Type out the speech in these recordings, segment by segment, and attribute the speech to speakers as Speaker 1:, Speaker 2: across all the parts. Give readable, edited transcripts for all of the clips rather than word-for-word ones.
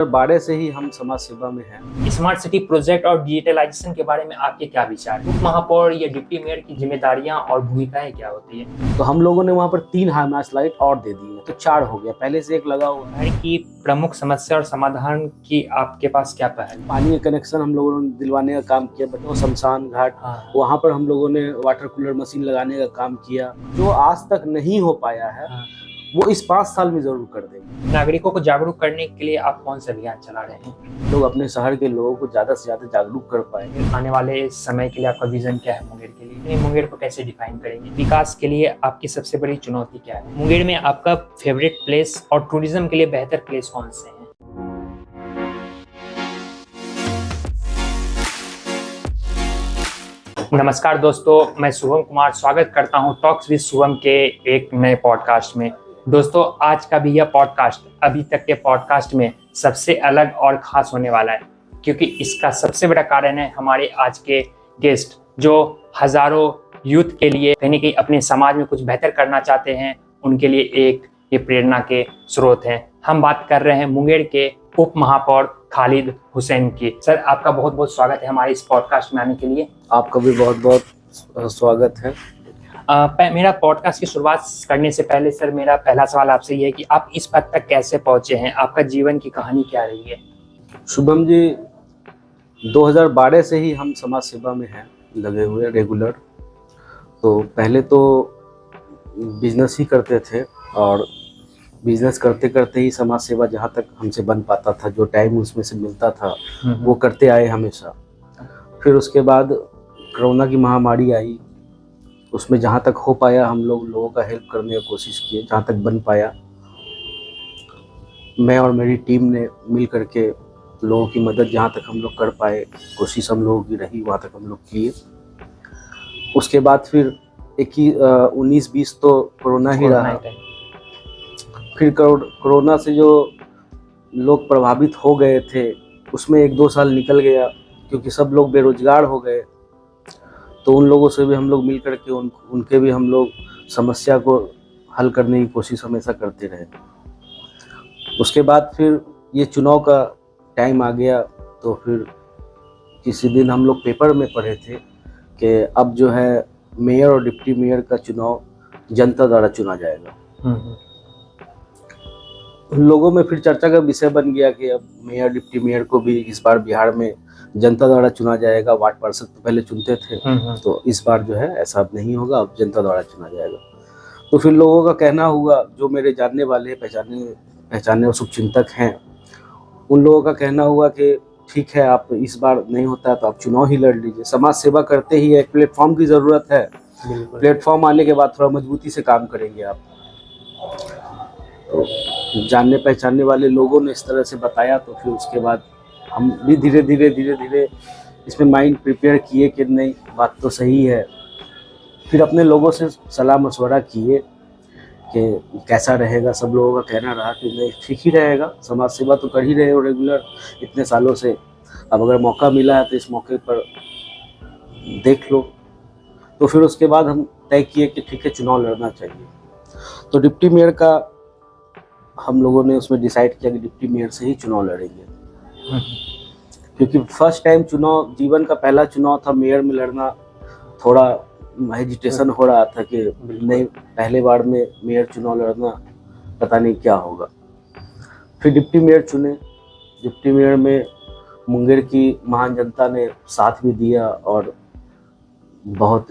Speaker 1: 12 से ही हम समाज सेवा में हैं।
Speaker 2: स्मार्ट सिटी प्रोजेक्ट और डिजिटलाइजेशन के बारे में आपके क्या विचार हैं? उप महापौर या डिप्टी मेयर की जिम्मेदारियां और भूमिकाएं क्या होती है?
Speaker 1: तो हम लोगों ने वहाँ पर 3 हाईमास्ट लाइट और दे दी है, तो 4 हो गया, पहले से 1 लगा हुआ है।
Speaker 2: शहर की प्रमुख समस्या और समाधान की आपके पास क्या पहल?
Speaker 1: पानी का कनेक्शन हम लोगों ने दिलवाने का काम किया, बटो शमशान घाट वहाँ पर हम लोगों ने वाटर कूलर मशीन लगाने का काम किया। जो आज तक नहीं हो पाया है वो इस 5 साल में जरूर कर देंगे।
Speaker 2: नागरिकों को जागरूक करने के लिए आप कौन सा अभियान चला रहे हैं?
Speaker 1: लोग अपने शहर के लोगों को ज्यादा से ज्यादा जागरूक कर पाएंगे।
Speaker 2: आने वाले समय के लिए आपका विजन क्या है मुंगेर के लिए? मुंगेर को कैसे डिफाइन करेंगे? विकास के लिए आपकी सबसे बड़ी चुनौती क्या है? मुंगेर में आपका फेवरेट प्लेस और टूरिज्म के लिए बेहतर प्लेस कौन से हैं? नमस्कार दोस्तों, मैं शुभम कुमार स्वागत करता हूं टॉक्स विद शुभम के एक नए पॉडकास्ट में। दोस्तों, आज का भी यह पॉडकास्ट अभी तक के पॉडकास्ट में सबसे अलग और ख़ास होने वाला है, क्योंकि इसका सबसे बड़ा कारण है हमारे आज के गेस्ट, जो हज़ारों यूथ के लिए कहीं ना कहीं अपने समाज में कुछ बेहतर करना चाहते हैं। उनके लिए एक ये प्रेरणा के स्रोत हैं। हम बात कर रहे हैं मुंगेर के उप महापौर खालिद हुसैन की। सर, आपका बहुत बहुत स्वागत है हमारे इस पॉडकास्ट में आने के लिए।
Speaker 1: आपका भी बहुत बहुत स्वागत है।
Speaker 2: मेरा पॉडकास्ट की शुरुआत करने से पहले सर, मेरा पहला सवाल आपसे ये है कि आप इस पद तक कैसे पहुंचे हैं? आपका जीवन की कहानी क्या रही है?
Speaker 1: शुभम जी, 2012 से ही हम समाज सेवा में हैं लगे हुए रेगुलर। तो पहले तो बिजनेस ही करते थे और बिजनेस करते करते ही समाज सेवा जहाँ तक हमसे बन पाता था, जो टाइम उसमें से मिलता था वो करते आए हमेशा। फिर उसके बाद कोरोना की महामारी आई, उसमें जहाँ तक हो पाया हम लोगों का हेल्प करने की कोशिश किए, जहाँ तक बन पाया। मैं और मेरी टीम ने मिल करके लोगों की मदद जहाँ तक हम लोग कर पाए, कोशिश हम लोगों की रही, वहाँ तक हम लोग किए। उसके बाद फिर 19-20 तो कोरोना ही रहा। फिर कोरोना से जो लोग प्रभावित हो गए थे उसमें 1-2 साल निकल गया, क्योंकि सब लोग बेरोजगार हो गए। तो उन लोगों से भी हम लोग मिल करके उनके भी हम लोग समस्या को हल करने की कोशिश हमेशा करते रहे। उसके बाद फिर ये चुनाव का टाइम आ गया, तो फिर किसी दिन हम लोग पेपर में पढ़े थे कि अब जो है मेयर और डिप्टी मेयर का चुनाव जनता द्वारा चुना जाएगा। लोगों में फिर चर्चा का विषय बन गया कि अब मेयर डिप्टी मेयर को भी इस बार बिहार में जनता द्वारा चुना जाएगा। वार्ड पार्षद तो पहले चुनते थे, तो इस बार जो है ऐसा अब नहीं होगा, अब जनता द्वारा चुना जाएगा। तो फिर लोगों का कहना हुआ, जो मेरे जानने वाले पहचाने और शुभचिंतक हैं, उन लोगों का कहना हुआ कि ठीक है, आप इस बार नहीं होता तो आप चुनाव ही लड़ लीजिए। समाज सेवा करते ही एक प्लेटफॉर्म की ज़रूरत है। प्लेटफॉर्म आने के बाद थोड़ा मजबूती से काम करेंगे आप। तो जानने पहचानने वाले लोगों ने इस तरह से बताया, तो फिर उसके बाद हम भी धीरे धीरे इसमें माइंड प्रिपेयर किए कि नहीं, बात तो सही है। फिर अपने लोगों से सलाह मशवरा किए कि कैसा रहेगा। सब लोगों का कहना रहा कि नहीं, ठीक ही रहेगा, समाज सेवा तो कर ही रहे हो रेगुलर इतने सालों से, अब अगर मौका मिला है तो इस मौके पर देख लो। तो फिर उसके बाद हम तय किए कि ठीक है, चुनाव लड़ना चाहिए। तो डिप्टी मेयर का हम लोगों ने उसमें डिसाइड किया कि डिप्टी मेयर से ही चुनाव लड़ेंगे, क्योंकि फर्स्ट टाइम चुनाव, जीवन का पहला चुनाव था, मेयर में लड़ना थोड़ा हेजिटेशन हो रहा था कि नहीं, पहले बार में मेयर चुनाव लड़ना पता नहीं क्या होगा। फिर डिप्टी मेयर चुने। डिप्टी मेयर में मुंगेर की महान जनता ने साथ भी दिया और बहुत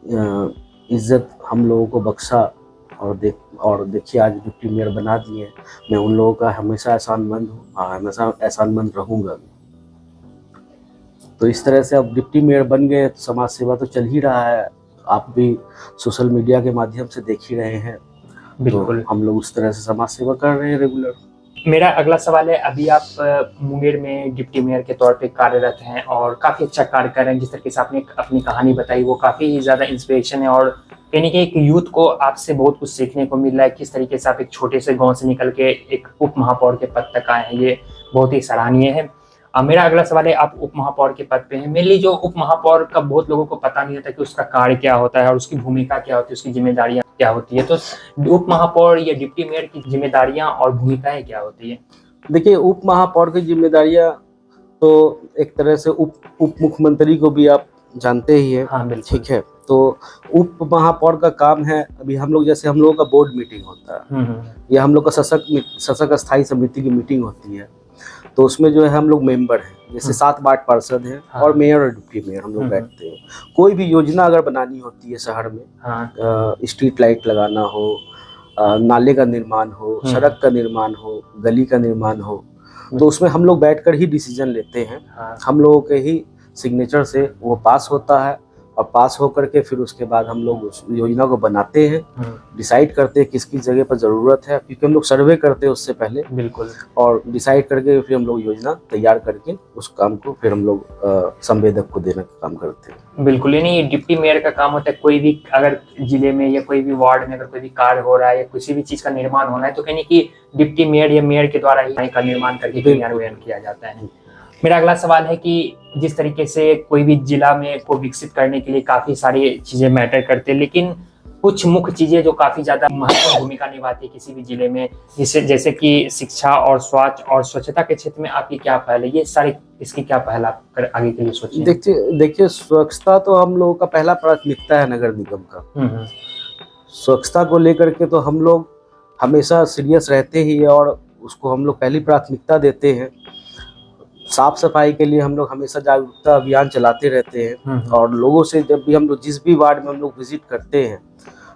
Speaker 1: इज्जत हम लोगों को बख्शा, और देखिए आज डिप्टी मेयर बना दिए। मैं उन लोगों का हमेशा एहसानमंद हूँ, हमेशा एहसानमंद रहूँगा। तो इस तरह से अब डिप्टी मेयर बन गए, तो समाज सेवा तो चल ही रहा है। आप भी सोशल मीडिया के माध्यम से देख ही रहे हैं। बिल्कुल, तो हम लोग उस तरह से समाज सेवा कर रहे हैं रेगुलर।
Speaker 2: मेरा अगला सवाल है, अभी आप मुंगेर में डिप्टी मेयर के तौर पे कार्यरत हैं और काफ़ी अच्छा कार्य कर रहे हैं। जिस तरीके से आपने अपनी कहानी बताई, वो काफ़ी ज़्यादा इंस्पिरेशन है और कहीं ना कहीं एक यूथ को आपसे बहुत कुछ सीखने को मिल रहा है। किस तरीके से आप एक छोटे से गांव से निकल के एक उप महापौर के पद तक आए हैं, ये बहुत ही सराहनीय है। मेरा अगला सवाल है, आप उप महापौर के पद पे हैं। मेनली जो उप महापौर का बहुत लोगों को पता नहीं होता कि उसका कार्य क्या होता है और उसकी भूमिका क्या होती है, उसकी जिम्मेदारियां क्या होती है। तो उप महापौर या डिप्टी मेयर की जिम्मेदारियां और भूमिकाएं क्या होती है?
Speaker 1: देखिए, उप महापौर की जिम्मेदारियां तो एक तरह से उप मुख्यमंत्री को भी आप जानते ही हैं।
Speaker 2: हाँ बिल्कुल।
Speaker 1: ठीक है, तो उप महापौर का काम है, अभी हम लोग जैसे हम लोगों का बोर्ड मीटिंग होता है या हम लोग का शासक स्थायी समिति की मीटिंग होती है, तो उसमें जो है हम लोग मेंबर हैं, जैसे 7 वार्ड पार्षद हैं
Speaker 2: हाँ।
Speaker 1: और मेयर और डिप्टी मेयर हम लोग बैठते हैं। कोई भी योजना अगर बनानी होती है शहर में,
Speaker 2: हाँ।
Speaker 1: स्ट्रीट लाइट लगाना हो, नाले का निर्माण हो, सड़क का निर्माण हो, गली का निर्माण हो, तो उसमें हम लोग बैठकर ही डिसीजन लेते हैं।
Speaker 2: हाँ।
Speaker 1: हम लोगों के ही सिग्नेचर से वो पास होता है और पास होकर के फिर उसके बाद हम लोग उस योजना को बनाते हैं, डिसाइड करते हैं किसकी जगह पर ज़रूरत है, क्योंकि हम लोग सर्वे करते हैं उससे पहले।
Speaker 2: बिल्कुल।
Speaker 1: और डिसाइड करके फिर हम लोग योजना तैयार करके उस काम को फिर हम लोग संवेदक को देने का काम करते हैं।
Speaker 2: बिल्कुल, यानी डिप्टी मेयर का काम होता है कोई भी अगर जिले में या कोई भी वार्ड में अगर कोई भी कार्य हो रहा है या किसी भी चीज़ का निर्माण होना है तो कहने की डिप्टी मेयर या मेयर के द्वारा ही का निर्माण करके क्रियान्वयन किया जाता है। मेरा अगला सवाल है कि जिस तरीके से कोई भी जिला में को विकसित करने के लिए काफ़ी सारी चीज़ें मैटर करते हैं, लेकिन कुछ मुख्य चीज़ें जो काफ़ी ज़्यादा महत्वपूर्ण भूमिका निभाती है किसी भी जिले में, जैसे कि शिक्षा और स्वास्थ्य और स्वच्छता के क्षेत्र में आपकी क्या पहल है, ये सारी इसकी क्या पहल आप आगे के लिए सोचिए?
Speaker 1: देखिए, स्वच्छता तो हम लोगों का पहला प्राथमिकता है नगर निगम का। स्वच्छता को लेकर के तो हम लोग हमेशा सीरियस रहते ही है और उसको हम लोग पहली प्राथमिकता देते हैं। साफ सफाई के लिए हम लोग हमेशा जागरूकता अभियान चलाते रहते हैं और लोगों से जब भी हम लोग जिस भी वार्ड में हम लोग विजिट करते हैं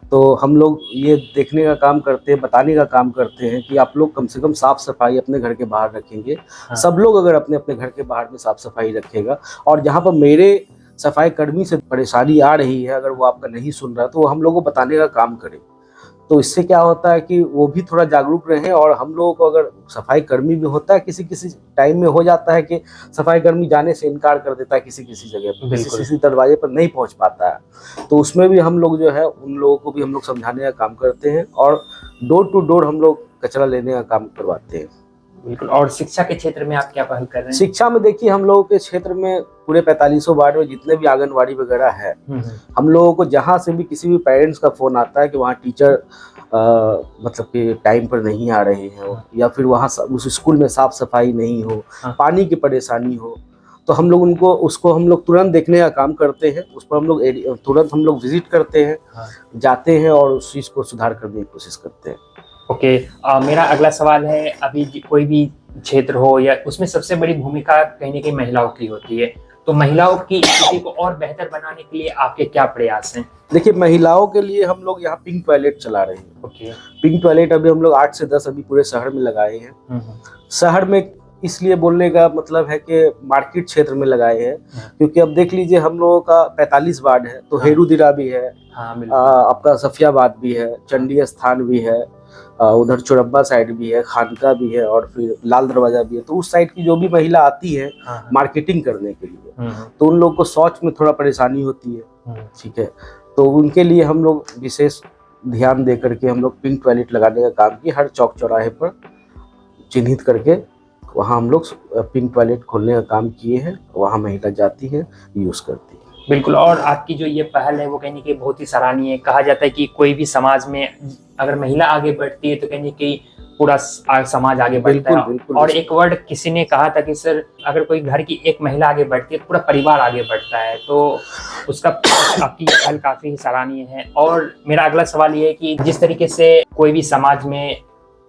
Speaker 1: तो हम लोग ये देखने का काम करते हैं, बताने का काम करते हैं कि आप लोग कम से कम साफ सफाई अपने घर के बाहर रखेंगे। सब लोग अगर अपने अपने घर के बाहर में साफ सफाई रखेगा और जहाँ पर मेरे सफाई कर्मी से परेशानी आ रही है अगर वो आपका नहीं सुन रहा तो हम लोग को बताने का काम करें। तो इससे क्या होता है कि वो भी थोड़ा जागरूक रहें और हम लोगों को अगर सफाई कर्मी भी होता है किसी किसी टाइम में हो जाता है कि सफाई कर्मी जाने से इनकार कर देता है किसी किसी जगह पर, किसी दरवाजे पर नहीं पहुंच पाता है, तो उसमें भी हम लोग जो है उन लोगों को भी हम लोग समझाने का काम करते हैं और डोर टू डोर हम लोग कचरा लेने का काम करवाते हैं।
Speaker 2: बिल्कुल। और शिक्षा के क्षेत्र में आप क्या पहल कर रहे हैं? शिक्षा
Speaker 1: में देखिए, हम लोगों के क्षेत्र में पूरे 45 वार्ड में जितने भी आंगनवाड़ी वगैरह है, हम लोगों को जहाँ से भी किसी भी पेरेंट्स का फोन आता है कि वहाँ टीचर मतलब कि टाइम पर नहीं आ रहे हैं या फिर वहाँ उस स्कूल में साफ सफाई नहीं हो, पानी की परेशानी हो, तो हम लोग उसको हम लोग तुरंत देखने का काम करते हैं। उस पर हम लोग तुरंत हम लोग विजिट करते हैं, जाते हैं और उस चीज़ को सुधार करने की कोशिश करते हैं।
Speaker 2: ओके। मेरा अगला सवाल है, अभी कोई भी क्षेत्र हो या उसमें सबसे बड़ी भूमिका कहीं ना कहीं महिलाओं की होती है, तो महिलाओं की स्थिति को और बेहतर बनाने के लिए आपके क्या प्रयास हैं?
Speaker 1: देखिए, महिलाओं के लिए हम लोग यहाँ पिंक टॉयलेट चला रहे हैं।
Speaker 2: ओके।
Speaker 1: पिंक टॉयलेट अभी हम लोग 8 से 10 अभी पूरे शहर में लगाए हैं। शहर में इसलिए बोलने का मतलब है कि मार्केट क्षेत्र में लगाए हैं क्योंकि अब देख लीजिए हम लोगों का 45 वार्ड है तो हेरुदिरा भी है, आपका सफियाबाद भी है, चंडी स्थान भी है, उधर चौरब्बा साइड भी है, खानका भी है और फिर लाल दरवाजा भी है। तो उस साइड की जो भी महिला आती है मार्केटिंग करने के लिए तो उन लोग को शौच में थोड़ा परेशानी होती है। ठीक है, तो उनके लिए हम लोग विशेष ध्यान दे करके हम लोग पिंक टॉयलेट लगाने का काम किए। हर चौक चौराहे पर चिन्हित करके वहाँ हम लोग पिंक टॉयलेट खोलने का काम किए हैं, वहाँ महिला जाती है, यूज़ करती है।
Speaker 2: बिल्कुल। और आपकी जो ये पहल है वो कहने की बहुत ही सराहनीय है। कहा जाता है कि कोई भी समाज में अगर महिला आगे बढ़ती है तो कहने की पूरा समाज आगे बढ़ता है।
Speaker 1: बिल्कुल।
Speaker 2: और एक वर्ड किसी ने कहा था कि सर अगर कोई घर की एक महिला आगे बढ़ती है पूरा परिवार आगे बढ़ता है, तो उसका आपकी ये पहल काफी सराहनीय है। और मेरा अगला सवाल ये है कि जिस तरीके से कोई भी समाज में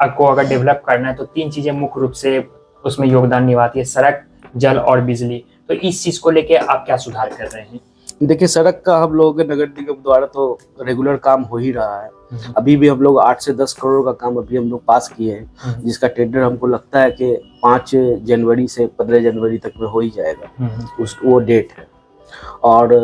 Speaker 2: को अगर डेवलप करना है तो 3 चीजें मुख्य रूप से उसमें योगदान निभाती है, सड़क, जल और बिजली। तो इस चीज को लेके आप क्या सुधार कर रहे हैं?
Speaker 1: देखिए, सड़क का हम लोगों के नगर निगम द्वारा तो रेगुलर काम हो ही रहा है। अभी भी हम लोग 8 से 10 करोड़ का काम अभी हम लोग पास किए हैं, जिसका टेंडर हमको लगता है कि 5 जनवरी से 15 जनवरी तक में हो ही जाएगा, वो डेट है। और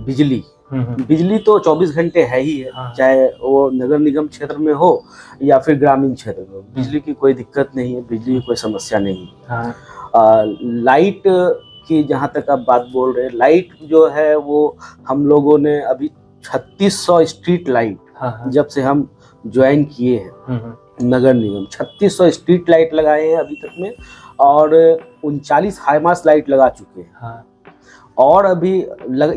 Speaker 1: बिजली तो 24 घंटे है ही है, चाहे वो नगर निगम क्षेत्र में हो या फिर ग्रामीण क्षेत्र में हो, बिजली की कोई दिक्कत नहीं है, बिजली की कोई समस्या नहीं है। लाइट की जहाँ तक आप बात बोल रहे हैं, लाइट जो है वो हम लोगों ने अभी 3600 स्ट्रीट लाइट जब से हम ज्वाइन किए हैं नगर निगम, 3600 स्ट्रीट लाइट लगाए हैं अभी तक में और 39 हाईमास लाइट लगा चुके हैं और अभी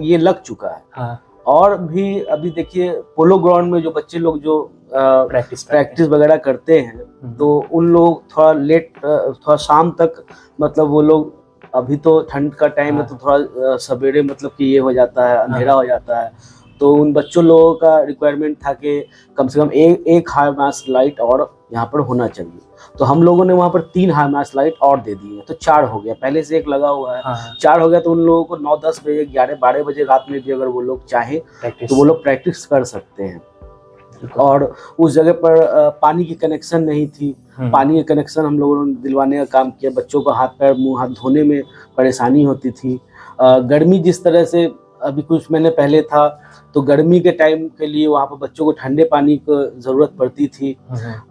Speaker 1: ये लग चुका है और भी अभी देखिए पोलो ग्राउंड में जो बच्चे लोग जो प्रैक्टिस वगैरह करते हैं तो उन लोग थोड़ा लेट थोड़ा शाम तक मतलब वो लोग, अभी तो ठंड का टाइम है तो थोड़ा सवेरे मतलब कि ये हो जाता है, अंधेरा हो जाता है, तो उन बच्चों लोगों का रिक्वायरमेंट था कि कम से कम एक हाई मास्ट लाइट और यहाँ पर होना चाहिए। तो हम लोगों ने वहाँ पर 3 हाई मास्ट लाइट और दे दिए, तो 4 हो गया, पहले से 1 लगा हुआ है। 4 हो गया तो उन लोगों को 9-10 बजे 11-12 बजे रात में भी अगर वो लोग चाहें तो वो लोग प्रैक्टिस कर सकते हैं। और उस जगह पर पानी की कनेक्शन नहीं थी, पानी के कनेक्शन हम लोगों ने दिलवाने का काम किया। बच्चों को हाथ पैर मुंह हाथ धोने में परेशानी होती थी। गर्मी जिस तरह से अभी कुछ महीने पहले था तो गर्मी के टाइम के लिए वहाँ पर बच्चों को ठंडे पानी की ज़रूरत पड़ती थी।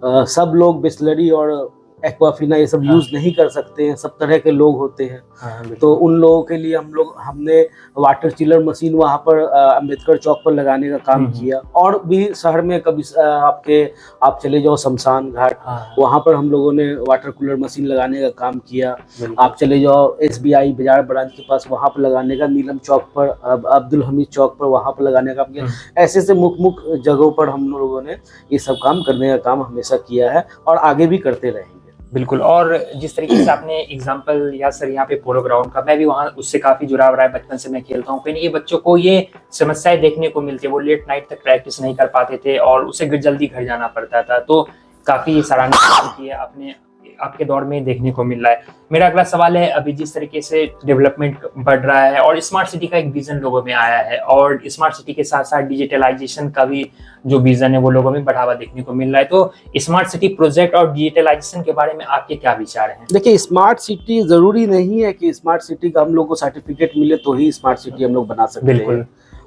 Speaker 1: सब लोग बिस्लरी और एक्वाफिना ये सब यूज़ नहीं कर सकते हैं, सब तरह के लोग होते हैं। तो उन लोगों के लिए हमने वाटर चिलर मशीन वहाँ पर अम्बेडकर चौक पर लगाने का काम किया। और भी शहर में कभी आप चले जाओ शमशान घाट, वहाँ पर हम लोगों ने वाटर कूलर मशीन लगाने का काम किया। आप चले जाओ SBI बाजार ब्रांच के पास, वहाँ पर लगाने का, नीलम चौक पर, अब्दुल हमीद चौक पर वहाँ पर लगाने का काम किया। ऐसे से मुख्य जगहों पर हम लोगों ने ये सब काम करने का काम हमेशा किया है और आगे भी करते रहेंगे।
Speaker 2: बिल्कुल। और जिस तरीके से आपने एग्जांपल लिया सर यहाँ पे पोलो ग्राउंड का, मैं भी वहाँ उससे काफी जुड़ाव रहा है, बचपन से मैं खेलता हूँ। कहीं ये बच्चों को ये समस्याएं देखने को मिलती है, वो लेट नाइट तक प्रैक्टिस नहीं कर पाते थे और उसे जल्दी घर जाना पड़ता था। तो काफी सराहनीय की है आपने आपके दौर में देखने को मिल रहा है। मेरा अगला सवाल है, अभी जिस तरीके से डेवलपमेंट बढ़ रहा है और स्मार्ट सिटी का एक विजन लोगों में आया है और स्मार्ट सिटी के साथ साथ डिजिटलाइजेशन का भी जो विजन है वो लोगों में बढ़ावा देखने को मिल रहा है, तो स्मार्ट सिटी प्रोजेक्ट और डिजिटलाइजेशन के बारे में आपके क्या विचार हैं?
Speaker 1: देखिए, स्मार्ट सिटी जरूरी नहीं है कि स्मार्ट सिटी का हम लोग को सर्टिफिकेट मिले तो ही स्मार्ट सिटी हम लोग बना सकते हैं।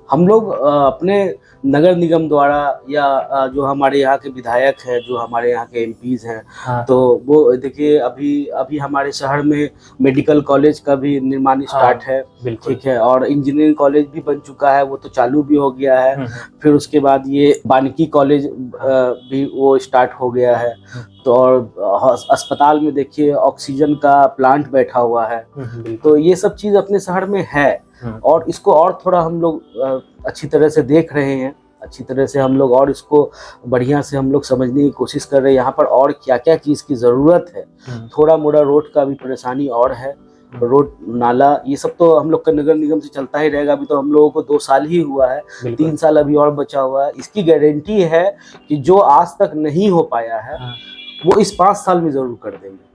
Speaker 1: हम लोग अपने नगर निगम द्वारा या जो हमारे यहाँ के विधायक हैं, जो हमारे यहाँ के MPs हैं, तो वो देखिए अभी हमारे शहर में मेडिकल कॉलेज का भी निर्माण स्टार्ट है, ठीक है, और इंजीनियरिंग कॉलेज भी बन चुका है, वो तो चालू भी हो गया है। फिर उसके बाद ये वानिकी कॉलेज भी वो स्टार्ट हो गया है। तो और अस्पताल में देखिए ऑक्सीजन का प्लांट बैठा हुआ है। तो ये सब चीज़ अपने शहर में है और इसको और थोड़ा हम लोग अच्छी तरह से देख रहे हैं, अच्छी तरह से हम लोग और इसको बढ़िया से हम लोग समझने की कोशिश कर रहे हैं। यहाँ पर और क्या क्या चीज़ की ज़रूरत है, थोड़ा मोड़ा रोड का भी परेशानी और है, रोड नाला ये सब तो हम लोग का नगर निगम से चलता ही रहेगा। अभी तो हम लोगों को 2 साल ही हुआ है, 3 साल अभी और बचा हुआ है। इसकी गारंटी है कि जो आज तक नहीं हो पाया है वो इस 5 साल में जरूर कर देंगे।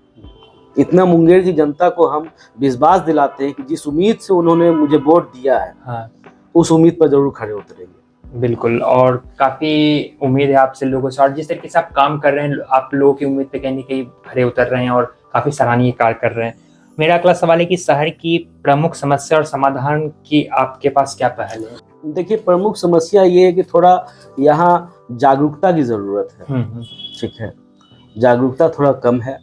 Speaker 1: इतना मुंगेर की जनता को हम विश्वास दिलाते हैं कि जिस उम्मीद से उन्होंने मुझे वोट दिया है उस उम्मीद पर जरूर खड़े उतरेंगे।
Speaker 2: बिल्कुल, और काफी उम्मीद है आपसे लोगों से, और जिस तरीके से आप काम कर रहे हैं आप लोगों की उम्मीद पे कहीं न कहीं खड़े उतर रहे हैं और काफी सराहनीय कार्य कर रहे हैं। मेरा अगला सवाल है कि शहर की प्रमुख समस्या और समाधान की आपके पास क्या पहल है?
Speaker 1: देखिए, प्रमुख समस्या ये है कि थोड़ा यहाँ जागरूकता की जरूरत है, ठीक है, जागरूकता थोड़ा कम है।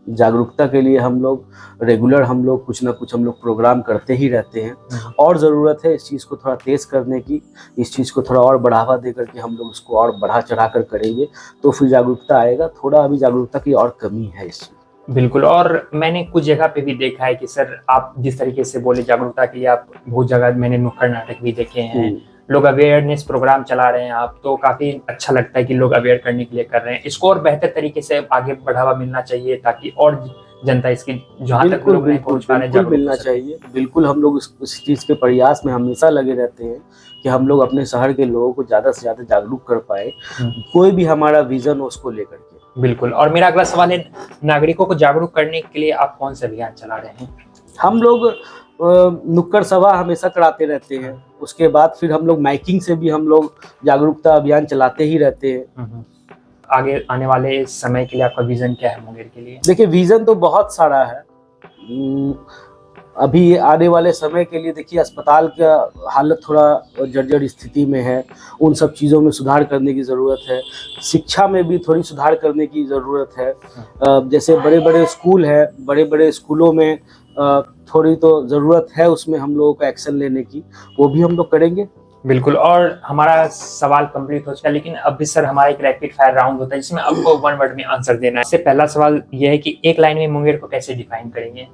Speaker 1: जागरूकता के लिए हम लोग रेगुलर कुछ ना कुछ हम लोग प्रोग्राम करते ही रहते हैं और ज़रूरत है इस चीज़ को थोड़ा तेज़ करने की, इस चीज़ को थोड़ा और बढ़ावा दे करके हम लोग उसको और बढ़ा चढ़ा कर करेंगे तो फिर जागरूकता आएगा। थोड़ा अभी जागरूकता की और कमी है इस चीज़।
Speaker 2: बिल्कुल, और मैंने कुछ जगह पे भी देखा है कि सर आप जिस तरीके से बोले जागरूकता के लिए, आप बहुत जगह मैंने नुक्कड़ नाटक भी देखे हैं, लोग अवेयरनेस प्रोग्राम चला रहे हैं आप, तो काफी अच्छा लगता है कि लोग अवेयर करने के लिए कर रहे हैं। इसको और बेहतर तरीके से आगे बढ़ावा मिलना चाहिए ताकि और जनता इसकी जहाँ तक लोग नहीं पहुँच पा रहे हैं
Speaker 1: मिलना चाहिए। बिल्कुल, हम लोग इस चीज़ के प्रयास में हमेशा लगे रहते हैं कि हम लोग अपने शहर के लोगों को ज़्यादा से ज़्यादा जागरूक कर पाए, कोई भी हमारा विजन हो उसको लेकर के।
Speaker 2: बिल्कुल, और मेरा अगला सवाल है, नागरिकों को जागरूक करने के लिए आप कौन सा अभियान चला रहे हैं?
Speaker 1: हम लोग नुक्कड़ सभा हमेशा कराते रहते हैं, उसके बाद फिर हम लोग माइकिंग से भी हम लोग जागरूकता अभियान चलाते ही रहते हैं।
Speaker 2: आगे आने वाले समय के लिए आपका विजन क्या है मुंगेर के लिए?
Speaker 1: देखिए, विजन तो बहुत सारा है। अभी आने वाले समय के लिए देखिए अस्पताल का हालत थोड़ा जर्जर स्थिति में है, उन सब चीज़ों में सुधार करने की ज़रूरत है। शिक्षा में भी थोड़ी सुधार करने की ज़रूरत है। जैसे बड़े बड़े स्कूल है, बड़े बड़े स्कूलों में थोड़ी तो ज़रूरत है उसमें हम लोगों को एक्शन लेने की, वो भी हम लोग करेंगे।
Speaker 2: बिल्कुल, और हमारा सवाल कंप्लीट हो चुका है, लेकिन अब भी सर हमारा एक रैपिड फायर राउंड होता है जिसमें आपको 1 वर्ड में आंसर देना है। इससे पहला सवाल यह है कि एक लाइन में मुंगेर को कैसे डिफाइन करेंगे?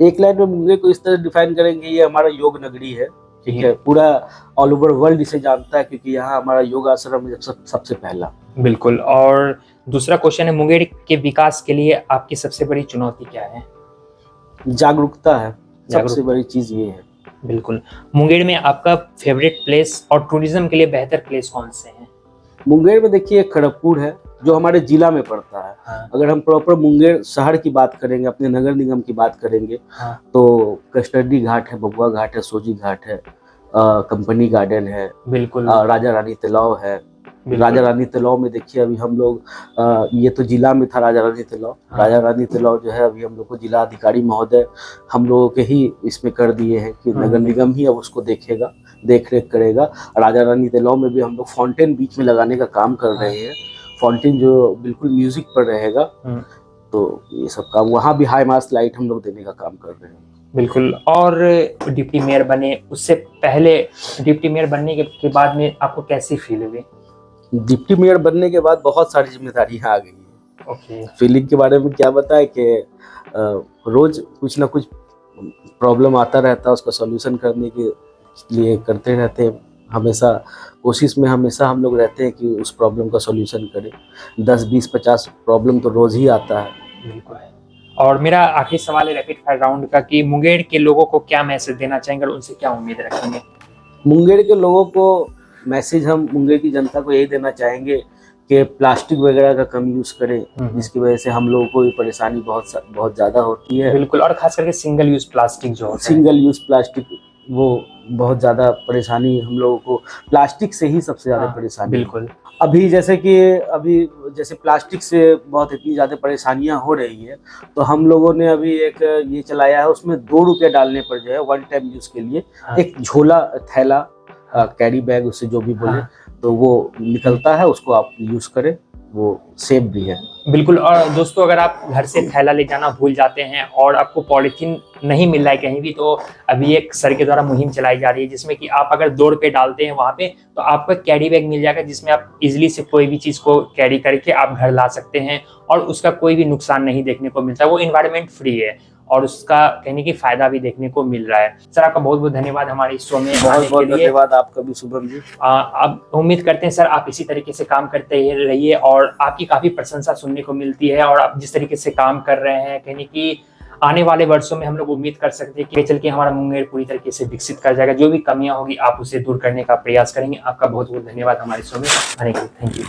Speaker 1: एक लाइन में मुंगेर को इस तरह डिफाइन करेंगे, ये हमारा योग नगरी है, ठीक है, पूरा ऑल ओवर वर्ल्ड इसे जानता है, क्योंकि यहाँ हमारा योग आश्रम सबसे पहला।
Speaker 2: बिल्कुल। और दूसरा क्वेश्चन है, मुंगेर के विकास के लिए आपकी सबसे बड़ी चुनौती क्या है?
Speaker 1: जागरूकता है, सबसे बड़ी चीज ये है।
Speaker 2: बिल्कुल। मुंगेर में आपका फेवरेट प्लेस और टूरिज्म के लिए बेहतर प्लेस कौन से हैं?
Speaker 1: मुंगेर में देखिए खड़गपुर है, जो हमारे जिला में पड़ता है।
Speaker 2: हाँ।
Speaker 1: अगर हम प्रॉपर मुंगेर शहर की बात करेंगे, अपने नगर निगम की बात करेंगे,
Speaker 2: हाँ।
Speaker 1: तो कस्टडी घाट है, बबुआ घाट है, सोजी घाट है, कंपनी गार्डन है,
Speaker 2: बिल्कुल।
Speaker 1: राजा रानी तालाब है। राजा रानी तालाब में देखिए अभी हम लोग, ये तो जिला में था राजा रानी तालाब।
Speaker 2: हाँ।
Speaker 1: राजा रानी तालाब जो है अभी हम लोग को जिला अधिकारी महोदय हम लोगों के ही इसमें कर दिए हैं कि नगर निगम ही अब उसको देखेगा, देख रेख करेगा। राजा रानी तालाब में भी हम लोग फाउंटेन बीच में लगाने का काम कर रहे हैं, फाउंटेन जो बिल्कुल म्यूजिक पर रहेगा। तो ये सब काम, वहाँ भी हाई मास्ट लाइट हम लोग देने का काम कर रहे हैं।
Speaker 2: बिल्कुल। और डिप्टी मेयर बने, उससे पहले डिप्टी मेयर बनने के बाद में आपको कैसी फील हुई?
Speaker 1: डिप्टी मेयर बनने के बाद बहुत सारी जिम्मेदारियां आ गई हैं।
Speaker 2: ओके।
Speaker 1: फीलिंग के बारे में क्या बताए कि रोज कुछ ना कुछ प्रॉब्लम आता रहता है, उसका सॉल्यूशन करने के लिए करते रहते हैं। हमेशा कोशिश में हमेशा हम लोग रहते हैं कि उस प्रॉब्लम का सॉल्यूशन करें। 10, 20, 50 प्रॉब्लम तो रोज ही आता है।
Speaker 2: बिल्कुल। और मेरा आखिरी सवाल है रैपिड फायर राउंड का, कि मुंगेर के लोगों को क्या मैसेज देना चाहेंगे और उनसे क्या उम्मीद रखेंगे?
Speaker 1: मुंगेर के लोगों को मैसेज, हम मुंगेर की जनता को यही देना चाहेंगे कि प्लास्टिक वगैरह का कम यूज करें, जिसकी वजह से हम लोगों को भी परेशानी बहुत ज्यादा होती है।
Speaker 2: बिल्कुल। और खास करके सिंगल यूज प्लास्टिक जो होता है,
Speaker 1: सिंगल यूज प्लास्टिक, वो बहुत ज्यादा परेशानी हम लोगों को, प्लास्टिक से ही सबसे ज्यादा परेशानी।
Speaker 2: बिल्कुल।
Speaker 1: अभी जैसे प्लास्टिक से बहुत इतनी ज्यादा परेशानियां हो रही है, तो हम लोगों ने अभी एक ये चलाया है, उसमें 2 रुपये डालने पर जो है वन टाइम यूज के लिए एक झोला, थैला, कैरी बैग, उससे जो भी बोले, तो वो निकलता है, उसको आप यूज करें, वो सेफ भी है।
Speaker 2: बिल्कुल। और दोस्तों, अगर आप घर से थैला ले जाना भूल जाते हैं और आपको पॉलीथीन नहीं मिल रहा है कहीं भी, तो अभी एक सर के द्वारा मुहिम चलाई जा रही है, जिसमें कि आप अगर 2 रुपये डालते हैं वहाँ पे, तो आपको कैरी बैग मिल जाएगा, जिसमें आप इजीली से कोई भी चीज़ को कैरी करके आप घर ला सकते हैं और उसका कोई भी नुकसान नहीं देखने को मिलता है। वो इन्वायरमेंट फ्री है और उसका कहने की फायदा भी देखने को मिल रहा है। सर, आपका बहुत बहुत धन्यवाद हमारे इस शो में
Speaker 1: बहुत बहुत धन्यवाद आपका भी शुभम जी।
Speaker 2: अब उम्मीद करते हैं सर आप इसी तरीके से काम करते रहिए, और आपकी काफी प्रशंसा सुनने को मिलती है, और आप जिस तरीके से काम कर रहे हैं, कहने की आने वाले वर्षों में हम लोग उम्मीद कर सकते हैं कि चल के हमारा मुंगेर पूरी तरीके से विकसित कर जाएगा। जो भी कमियां होगी आप उसे दूर करने का प्रयास करेंगे। आपका बहुत बहुत धन्यवाद हमारे शो में आने के लिए। Thank you.